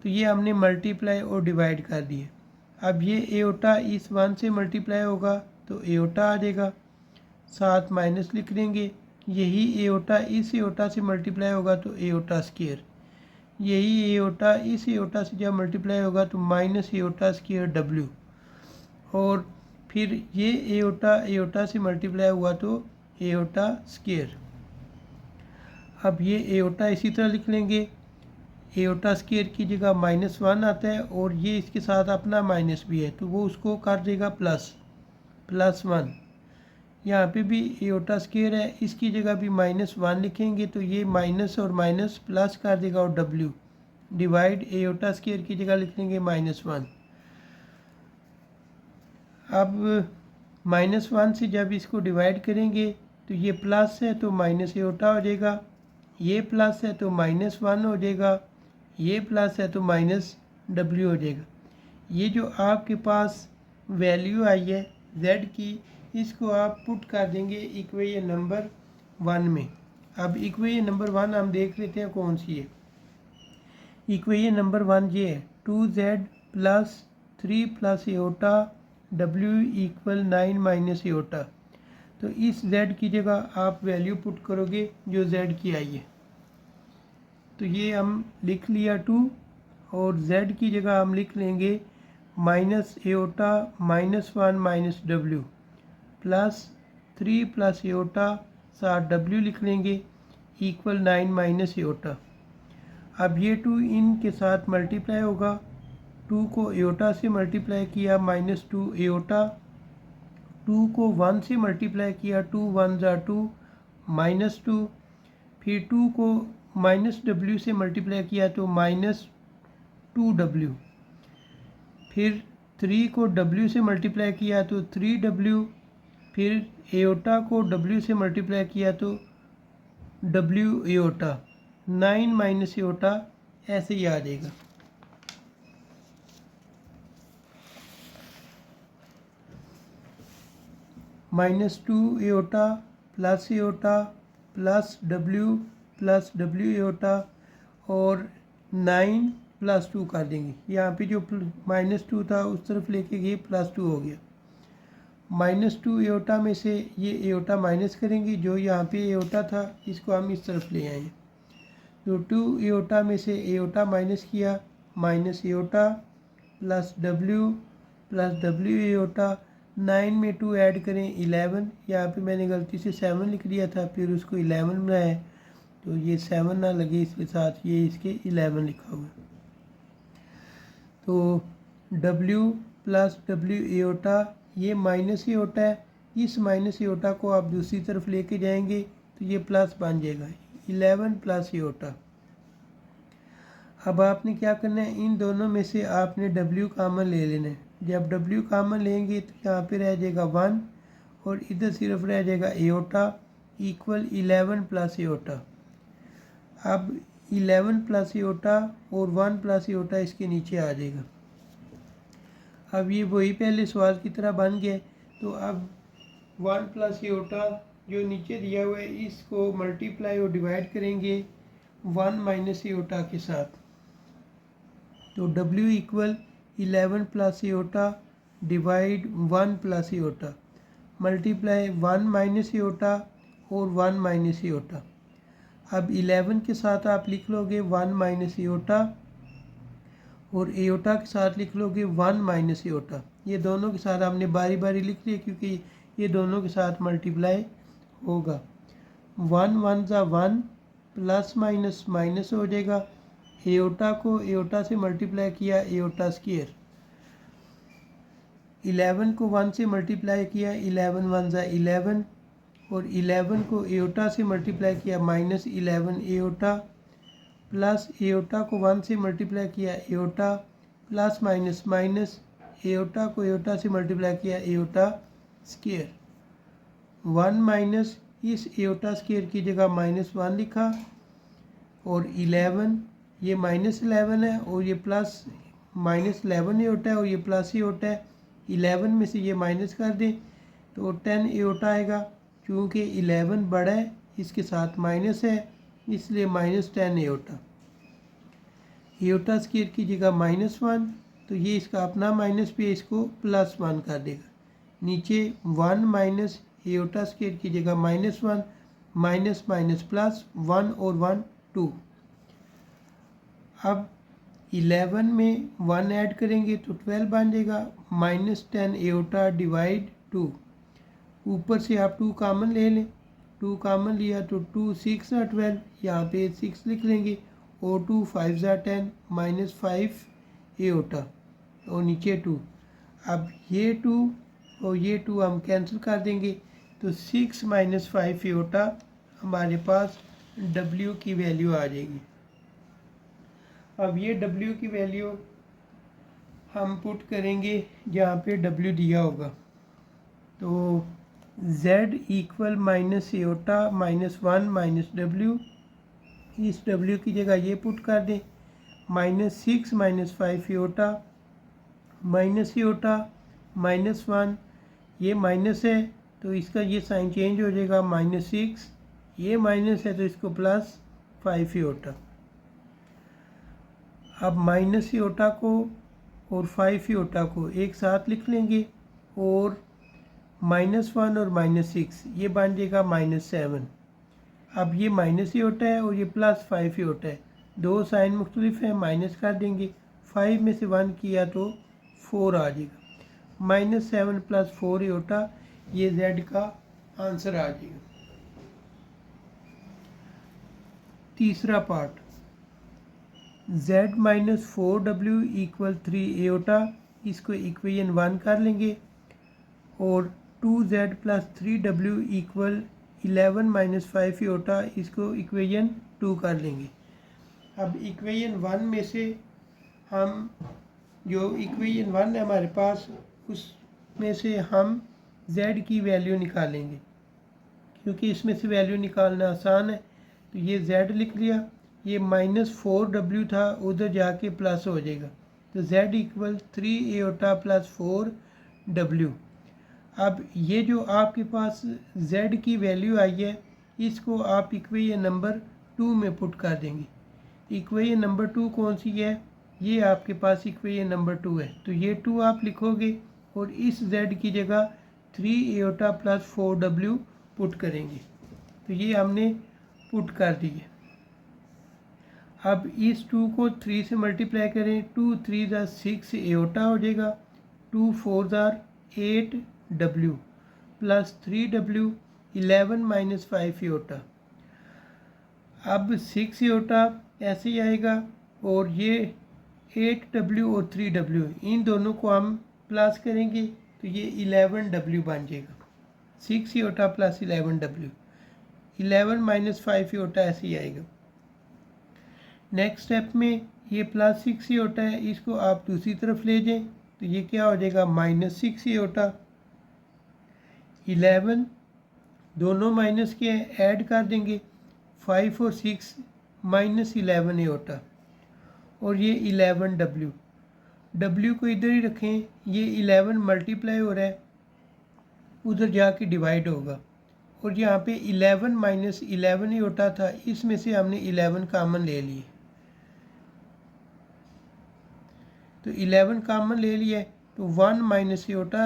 तो ये हमने मल्टीप्लाई और डिवाइड कर दिए। अब ये एओटा इस 1 से मल्टीप्लाई होगा तो एओटा आ जाएगा, साथ माइनस लिख देंगे। यही एओटा इस एओटा से मल्टीप्लाई होगा तो एओटा स्क्वायर। यही एओटा, इस एओटा से जब मल्टीप्लाई होगा तो माइनस एओटा स्क्वायर डब्ल्यू, और फिर ये एओटा एओटा से मल्टीप्लाई हुआ तो एओटा स्क्वायर। अब ये एओटा इसी तरह लिख लेंगे, एओटा स्क्वायर की जगह -1 आता है और ये इसके साथ अपना माइनस भी है तो वो उसको कर देगा +1। यहाँ पे भी एओटा स्क्वायर है, इसकी जगह भी -1 लिखेंगे तो ये माइनस और माइनस प्लस कर देगा और डब्ल्यू डिवाइड एओटा स्क्वायर की जगह लिख लेंगे -1। अब -1 से जब इसको डिवाइड करेंगे तो ये प्लस है तो माइनस एओटा हो जाएगा, ये प्लस है तो -1 हो जाएगा, ये प्लस है तो माइनस डब्ल्यू हो जाएगा। ये जो आपके पास वैल्यू आई है z की, इसको आप पुट कर देंगे इक्वेशन नंबर 1 में। अब इक्वेशन नंबर 1 हम देख लेते हैं कौन सी है। इक्वेशन नंबर 1 ये है 2z + 3 + aorta w = 9 minus aorta. तो इस z की जगह आप वैल्यू पुट करोगे जो z की आई है, तो ये हम लिख लिया 2, और z की जगह हम लिख लेंगे minus aorta -1 minus W plus 3 + aorta साथ w लिख लेंगे = 9 माइनस एओटा। अब ये 2 इनके साथ मल्टीप्लाई होगा, 2 को एओटा से मल्टीप्लाई किया -2 एओटा, 2 को 1 से मल्टीप्लाई किया 2 1 = 2 -2, फिर 2 को -w से मल्टीप्लाई किया तो -2w, फिर 3 को w से मल्टीप्लाई किया तो 3w, फिर एओटा को w से मल्टीप्लाई किया तो w एओटा, 9 माइनस एओटा ऐसे ही आ जाएगा। -2 aorta plus aorta plus w aorta और 9 + 2 कर देंगे। यहाँ पे जो -2 था उस तरफ लेके गए +2 हो गया। -2 एओटा में से ये एओटा माइनस करेंगे, जो यहाँ पे एओटा था इसको हम इस तरफ ले आए। तो 2 एओटा में से एओटा माइनस किया, minus aorta plus w aorta, 9 में 2 ऐड करें 11, यहाँ पे मैंने गलती से 7 लिख दिया था फिर उसको 11 बनाया, तो ये 7 ना लगे इसके साथ, ये इसके 11 लिखा हुआ। तो w + w एओटा, ये माइनस एओटा है, इस माइनस एओटा को आप दूसरी तरफ लेके जाएंगे तो ये प्लस बन जाएगा 11 + एओटा। अब आपने क्या करना है, इन दोनों में से आपने w कॉमन ले लेना है। जब w कॉमन लेंगे तो यहाँ पे रह जाएगा 1 और इधर सिर्फ रह जाएगा एओटा = 11 + एओटा। अब 11 + एओटा और 1 + एओटा इसके नीचे आ जाएगा। अब ये वही पहले सवाल की तरह बन गया। तो अब 1 + एओटा जो नीचे दिया हुआ है इसको मल्टीप्लाई और डिवाइड करेंगे 1 माइनस एओटा के साथ, तो w = 11 + aorta divide 1 + aorta multiply 1 minus aorta और 1 माइनस एओटा। अब 11 के साथ आप लिख लोगे 1 माइनस एओटा और एओटा के साथ लिख लोगे 1 माइनस एओटा। ये दोनों के साथ आपने बारी बारी लिख लिया क्योंकि ये दोनों के साथ मल्टीप्लाई होगा। 1 1 = 1, प्लस माइनस माइनस हो जाएगा, एओटा को एओटा से मल्टीप्लाई किया एओटा स्क्वायर, 11 को 1 से मल्टीप्लाई किया 11 1 = 11 और 11 को एओटा से मल्टीप्लाई किया -11 एओटा, प्लस एओटा को 1 से मल्टीप्लाई किया aorta, plus minus minus aorta को एओटा से मल्टीप्लाई किया एओटा स्क्वायर, 1 माइनस इस एओटा स्क्वायर की जगह -1 लिखा और 11, ये -11 है और ये प्लस -11 एओटा है और ये प्लस एओटा है। 11 में से ये माइनस कर दें तो 10 एओटा आएगा, क्योंकि 11 बड़ा है इसके साथ माइनस है इसलिए -10 एओटा। एओटा स्क्वायर की जगह -1 तो ये इसका अपना माइनस भी है, इसको +1 कर देगा। नीचे 1 माइनस एओटा स्क्वायर की जगह -1, माइनस माइनस प्लस 1 और 1 2। अब 11 में 1 ऐड करेंगे तो 12 बन जाएगा। -10 एओटा डिवाइड 2, ऊपर से आप 2 कामन ले लें, 2 कामन लिया तो 2 6 और 12, यहाँ पे 6 लिख लेंगे और 2 5 10 -5 एओटा और नीचे 2। अब ये 2 और ये 2 हम कैंसिल कर देंगे तो 6 - 5 एओटा हमारे पास W की वैल्यू आ जाएगी। अब ये W की वैल्यू हम पुट करेंगे जहाँ पे W दिया होगा, तो Z equal minus aorta -1 -W, इस W की जगह ये पुट कर दें, -6 - 5 एओटा माइनस एओटा -1, ये माइनस है तो इसका ये साइन चेंज हो जाएगा -6, ये माइनस है तो इसको +5 एओटा। अब माइनस एओटा को और 5 एओटा को एक साथ लिख लेंगे और -1 और -6 ये बन जाएगा -7। अब ये माइनस एओटा है और ये +5 एओटा है, दो साइन मुख्तलिफ है, माइनस कर देंगे, 5 में से 1 किया तो 4 आ जाएगा। -7 + 4 एओटा ये Z का आंसर आ जाएगा। तीसरा पार्ट, Z - 4W = 3 एओटा, इसको इक्वेशन 1 कर लेंगे और 2Z + 3W = 11 - 5 एओटा, इसको इक्वेशन 2 कर लेंगे। अब इक्वेशन 1 में से हम जो इक्वेशन 1 है हमारे पास, उसमें से हम Z की वैल्यू निकालेंगे, क्योंकि इसमें से वैल्यू निकालना आसान है। तो ये Z लिख लिया, ये -4W था उधर जाके प्लस हो जाएगा, तो Z = 3 एओटा + 4W। अब ये जो आपके पास Z की वैल्यू आई है, इसको आप इक्वेशन नंबर 2 में पुट कर देंगे। इक्वेशन नंबर 2 कौन सी है? ये आपके पास इक्वेशन नंबर 2 है, तो ये 2 आप लिखोगे और इस Z की जगह 3 एओटा + 4W पुट करेंगे। तो ये हमने पुट कर दिए। अब इस 2 को 3 से मल्टीप्लाई करें, 2 3 = 6 एओटा हो जाएगा, 2 4 = 8W + 3W 11 - 5 एओटा। अब 6 एओटा ऐसे ही आएगा और ये 8W और 3W इन दोनों को हम प्लस करेंगे तो ये 11W बन जाएगा। 6 एओटा + 11W, 11 - 5 एओटा ऐसे ही आएगा। नेक्स्ट स्टेप में ये +6 एओटा है, इसको आप दूसरी तरफ ले जाएं तो ये क्या हो जाएगा -6 एओटा। 11 दोनों माइनस के ऐड कर देंगे, 5 और 6 -11 एओटा और ये 11W। W को इधर ही रखें, ये 11 मल्टीप्लाई हो रहा है, उधर जाके डिवाइड होगा और यहाँ पे 11 - 11 एओटा था, इसमें से हमने 11 कामन ले लिए, तो 11 कामन ले लिया तो 1 - एओटा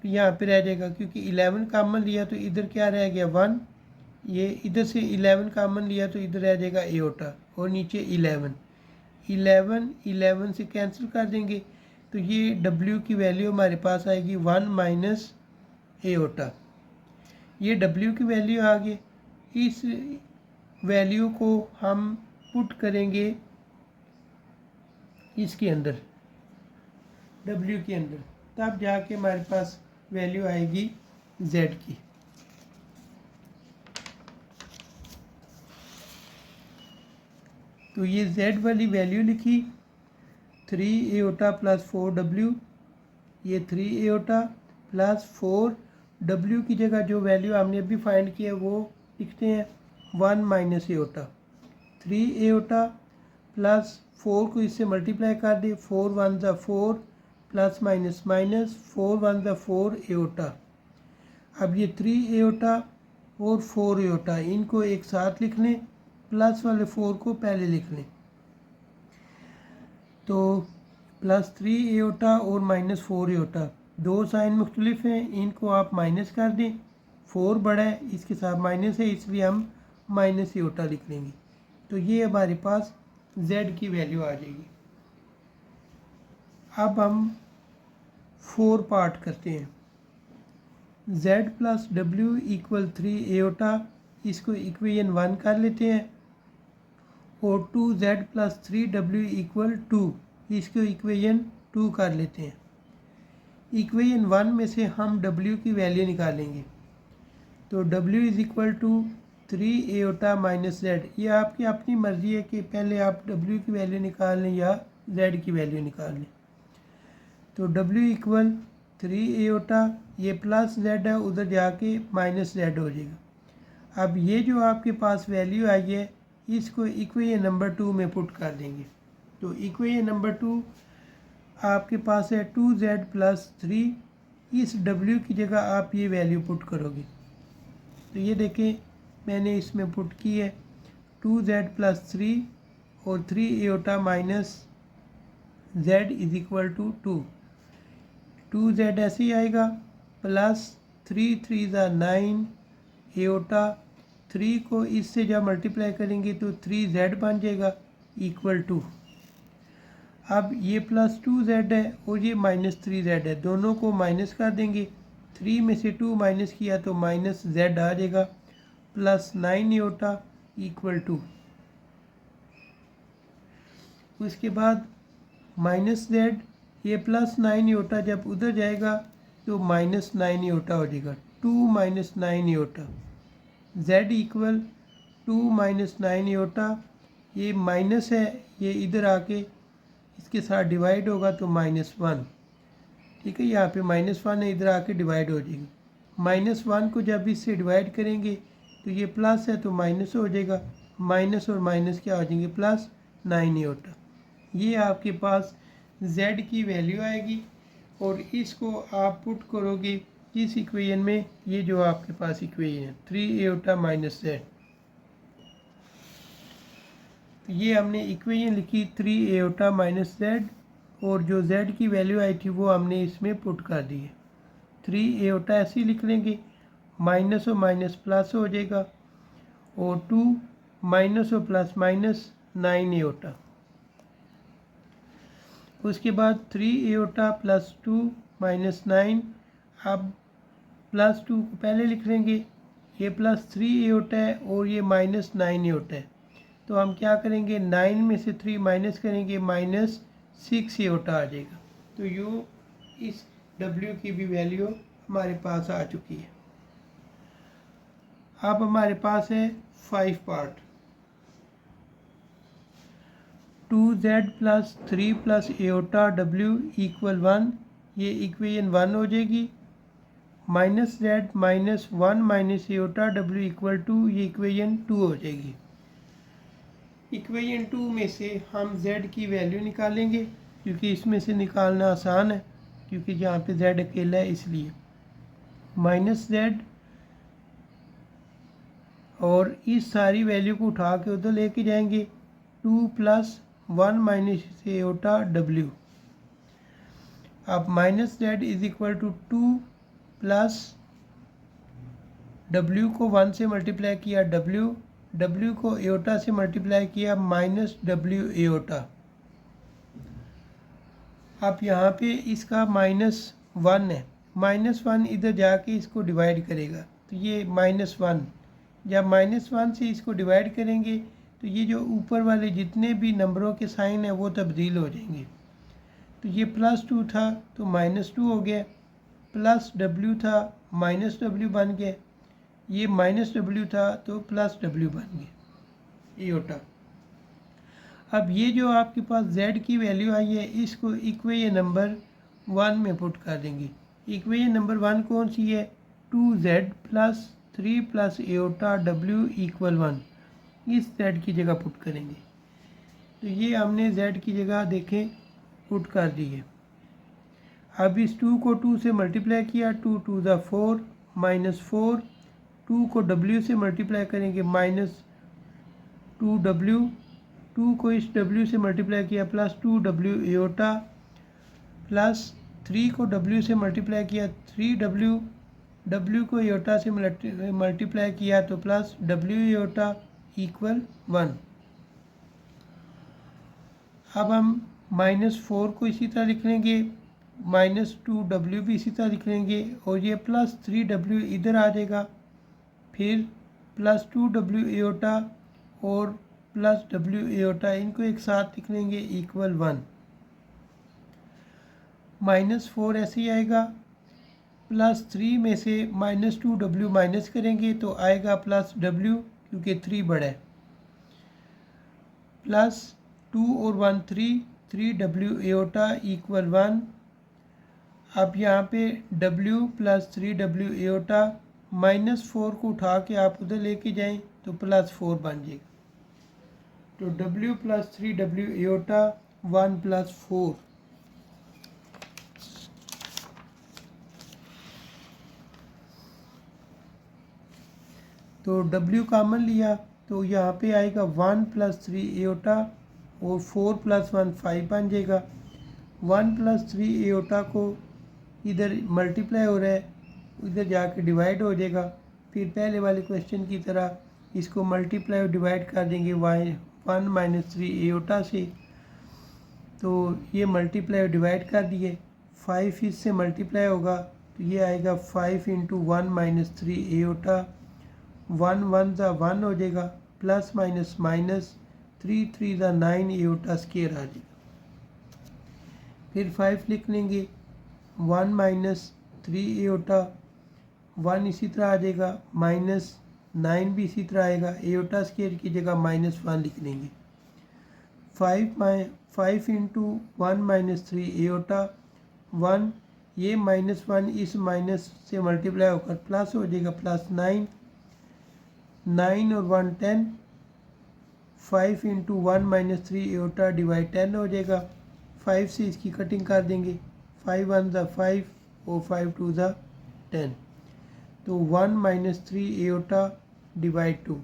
यहाँ पे रह जाएगा, क्योंकि 11 कामन लिया तो इधर क्या रह गया 1, ये इधर से 11 कामन लिया तो इधर रह जाएगा एओटा और नीचे 11 से कैंसिल कर देंगे तो ये W की वैल्यू हमारे पास आएगी 1 - एओटा। ये W की वैल्यू आ गई, इस वैल्यू को हम पुट करेंगे इसके अंदर, W के अंदर, तब जाके हमारे पास वैल्यू आएगी Z की। तो ये Z वाली वैल्यू लिखी 3 एओटा + 4W, ये 3 एओटा + 4W की जगह जो वैल्यू हमने अभी फाइंड किया वो लिखते हैं 1 - एओटा। 3 एओटा + 4 को इससे मल्टीप्लाई कर दे, 4 1 = 4 + माइनस 4 1 = 4 एओटा। अब ये 3 एओटा और 4 एओटा इनको एक साथ लिख लें, प्लस वाले 4 को पहले लिख लें, तो +3 एओटा और -4 एओटा, दो साइन मुख्तलिफ हैं, इनको आप माइनस कर दें, 4 बड़ा है इसके साथ माइनस है इसलिए हम -एओटा लिख लेंगे। तो ये हमारे पास z की वैल्यू आ जाएगी। अब हम 4 पार्ट करते हैं। z plus W equal 3 aorta, इसको इक्वेशन 1 कर लेते हैं, और 2z प्लस 3w इक्वल 2, इसको इक्वेशन 2 कर लेते हैं। इक्वेशन 1 में से हम w की वैल्यू निकालेंगे, तो w is equal to 3 iota minus z। ये आपकी अपनी मर्ज़ी है कि पहले आप w की वैल्यू निकाल लें या z की वैल्यू निकाल लें। तो w इक्वल 3 एओटा, ये प्लस z है, उधर जाके माइनस z हो जाएगा। अब ये जो आपके पास वैल्यू आई है, इसको इक्वेशन नंबर 2 में पुट कर देंगे। तो इक्वेशन नंबर 2 आपके पास है 2z प्लस 3, इस w की जगह आप ये वैल्यू पुट करोगे। तो ये देखें मैंने इसमें पुट की है 2z प्लस 3 और 3 iota minus z is equal to 2। 2z ऐसे ही आएगा, प्लस 3 3 9 एओटा, 3 को इससे जब मल्टीप्लाई करेंगे तो 3z बन जाएगा इक्वल टू। अब ये प्लस 2z है और ये माइनस 3z है, दोनों को माइनस कर देंगे। 3 में से 2 माइनस किया तो माइनस z आ जाएगा, प्लस 9 एओटा इक्वल टू। उसके बाद माइनस z, ये प्लस 9 एओटा जब उधर जाएगा तो माइनस 9 एओटा हो जाएगा, 2 minus 9 aorta. z equal 2 minus 9 aorta, ये माइनस है, ये इधर आके इसके साथ डिवाइड होगा तो माइनस 1। ठीक है, यहाँ पे माइनस 1 है, इधर आके डिवाइड हो जाएगी। माइनस 1 को जब इससे डिवाइड करेंगे तो ये प्लस है तो माइनस हो जाएगा, माइनस और माइनस क्या हो जाएंगे, प्लस 9 एओटा। ये आपके पास z की वैल्यू आएगी और इसको आप पुट करोगे इस इक्वेशन में। ये जो आपके पास इक्वेशन है 3 एओटा माइनस z, ये हमने इक्वेशन लिखी 3 एओटा माइनस z, और जो z की वैल्यू आई थी वो हमने इसमें पुट कर दी है। 3 एओटा ऐसे ही लिख लेंगे, माइनस और माइनस प्लस हो जाएगा, और 2 माइनस और प्लस माइनस 9 एओटा। उसके बाद 3 एओटा प्लस 2 माइनस 9, अब प्लस 2 को पहले लिख लेंगे, ये प्लस 3 एओटा है और ये माइनस 9 एओटा है, तो हम क्या करेंगे 9 में से 3 माइनस करेंगे, माइनस 6 एओटा आ जाएगा। तो यो इस w की भी वैल्यू हमारे पास आ चुकी है। अब हमारे पास है 5 part. 2z plus 3 plus aorta w equal 1, ये इक्वेशन 1 हो जाएगी। Minus z minus 1 minus iota w equal 2, ये इक्वेशन 2 हो जाएगी। इक्वेशन 2 में से हम z की वैल्यू निकालेंगे, क्योंकि इसमें से निकालना आसान है, क्योंकि यहाँ पे z अकेला है इसलिए। माइनस z और इस सारी वैल्यू को उठा के उधर लेके जाएंगे, 2 प्लस 1 माइनस एओटा w। अब minus z is equal to 2 plus w को 1 से मल्टीप्लाई किया w को एओटा से मल्टीप्लाई किया माइनस w एओटा। अब यहाँ पे इसका -1 है, -1 इधर जाके इसको डिवाइड करेगा, तो ये -1, जब -1 से इसको डिवाइड करेंगे तो ये जो ऊपर वाले जितने भी नंबरों के साइन हैं वो तब्दील हो जाएंगे। तो ये +2 था तो -2 हो गया, प्लस w था -w बन गया, ये -w था तो +w बन गया एओटा। अब ये जो आपके पास z की वैल्यू आई है, इसको इक्वेशन नंबर 1 में पुट कर देंगे। इक्वेशन नंबर 1 कौन सी है, 2z plus 3 plus aorta w equal 1, इस z की जगह पुट करेंगे। तो ये हमने z की जगह देखें पुट कर दी है। अब इस 2 को 2 से मल्टीप्लाई किया, 2 2 ज़ा 4 -4, 2 को w से मल्टीप्लाई करेंगे -2w, 2 को इस w से मल्टीप्लाई किया +2w एओटा, प्लस 3 को w से मल्टीप्लाई किया 3w, w को एओटा से मल्टीप्लाई किया तो +w एओटा इक्वल 1। अब हम -4 को इसी तरह लिख लेंगे, -2w भी इसी तरह लिख लेंगे और ये +3w इधर आ जाएगा, फिर +2w एओटा और +w एओटा इनको एक साथ लिख लेंगे इक्वल 1। -4 ऐसे ही आएगा, +3 में से -2w माइनस करेंगे तो आएगा +w क्योंकि 3 बड़ा है, +2 और 1 3w एओटा इक्वल 1। अब यहाँ पे w + 3w एओटा -4 को उठा के आप उधर लेके जाएं तो +4 बन जाएगा। तो w + 3w एओटा 1 + 4। तो w कॉमन लिया तो यहाँ पे आएगा 1 + 3 एओटा और 4 + 1 5 बन जाएगा। 1 + 3 एओटा को इधर मल्टीप्लाई हो रहा है, इधर जाके डिवाइड हो जाएगा। फिर पहले वाले क्वेश्चन की तरह इसको मल्टीप्लाई और डिवाइड कर देंगे 1 - 3 एओटा से। तो ये मल्टीप्लाई और डिवाइड कर दिए, 5 इससे मल्टीप्लाई होगा तो ये आएगा 5 × 1 - 3 एओटा, 1 1 ज़ा 1 हो जाएगा, प्लस माइनस माइनस 3 3 ज़ा 9 एओटा स्क्वायर आ जाएगा। फिर 5 लिख लेंगे, 1 - 3 एओटा, 1 इसी तरह आ जाएगा, -9 भी इसी तरह आएगा, एओटा स्क्वायर की जगह -1 लिख लेंगे। 5 × 1 - 3 एओटा 1, ये -1 इस माइनस से मल्टीप्लाई होकर प्लस हो जाएगा, +9 9 और 1 10, 5 × 1 - 3 एओटा डिवाइड 10 हो जाएगा। 5 से इसकी कटिंग कर देंगे, 5 1 ज़ा 5 और 5 2 ज़ा 10। तो 1 - 3 एओटा डिवाइड 2,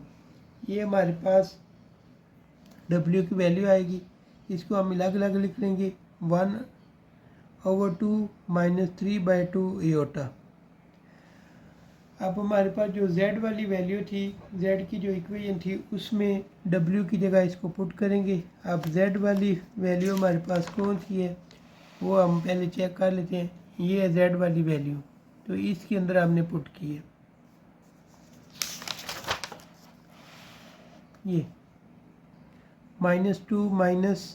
ये हमारे पास w की वैल्यू आएगी। इसको हम अलग अलग लिख लेंगे, 1/2 - 3/2 एओटा। अब हमारे पास जो z वाली वैल्यू थी, z की जो इक्वेशन थी, उसमें w की जगह इसको पुट करेंगे। अब z वाली वैल्यू हमारे पास कौन सी है वो हम पहले चेक कर लेते हैं। ये है z वाली वैल्यू, तो इसके अंदर हमने पुट की है ये -2 - 1/2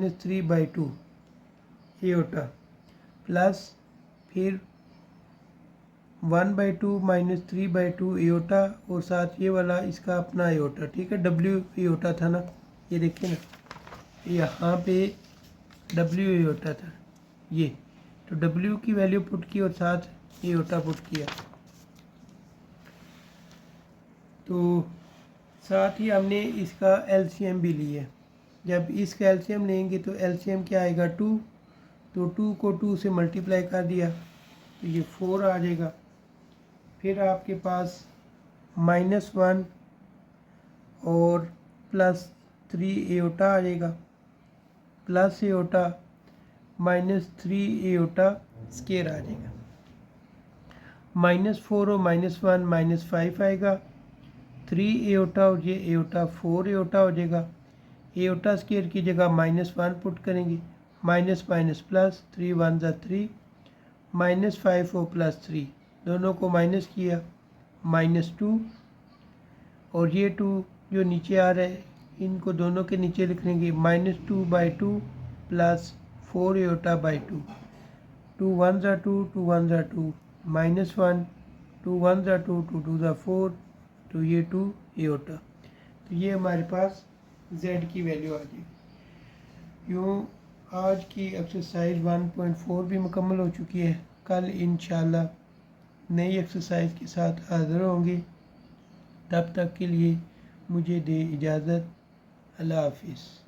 - 3/2 एओटा, प्लस फिर 1/2 - 3/2 एओटा और साथ ये वाला इसका अपना एओटा, ठीक है, w एओटा था ना, ये देखिए ना, यहाँ पे w एओटा था ये, तो w की वैल्यू पुट की और साथ एओटा पुट किया। तो साथ ही हमने इसका एलसीएम भी लिया। जब इसका एलसीएम लेंगे तो एलसीएम क्या आएगा 2, तो 2 को 2 से मल्टीप्लाई कर दिया तो ये 4 आ जाएगा। फिर आपके पास -1 और +3 एओटा आ जाएगा, प्लस एओटा -3 एओटा स्क्वायर आ जाएगा। -4 और -1 -5 आएगा, 3 एओटा और ये एओटा 4 एओटा हो जाएगा। एओटा स्क्वायर की जगह -1 पुट करेंगे, माइनस माइनस प्लस, 3 1 ज़ा 3, -5 और +3 दोनों को माइनस किया, -2 और ये 2 जो नीचे आ रहा है इनको दोनों के नीचे लिख लेंगे, -2/2 + 4 एओटा/2, 2 1 ज़ा 2, 2 1 ज़ा 2, -1, 2 1 ज़ा 2, 2 2 ज़ा 4, तो ये 2 एओटा। तो ये हमारे पास z की वैल्यू आ जाएगी। यूँ आज की एक्सरसाइज 1.4 भी मुकम्मल हो चुकी है। कल इंशाल्लाह नई एक्सरसाइज के साथ हाज़िर होंगे। तब तक के लिए मुझे दे इजाज़त। अल्लाह हाफिज़।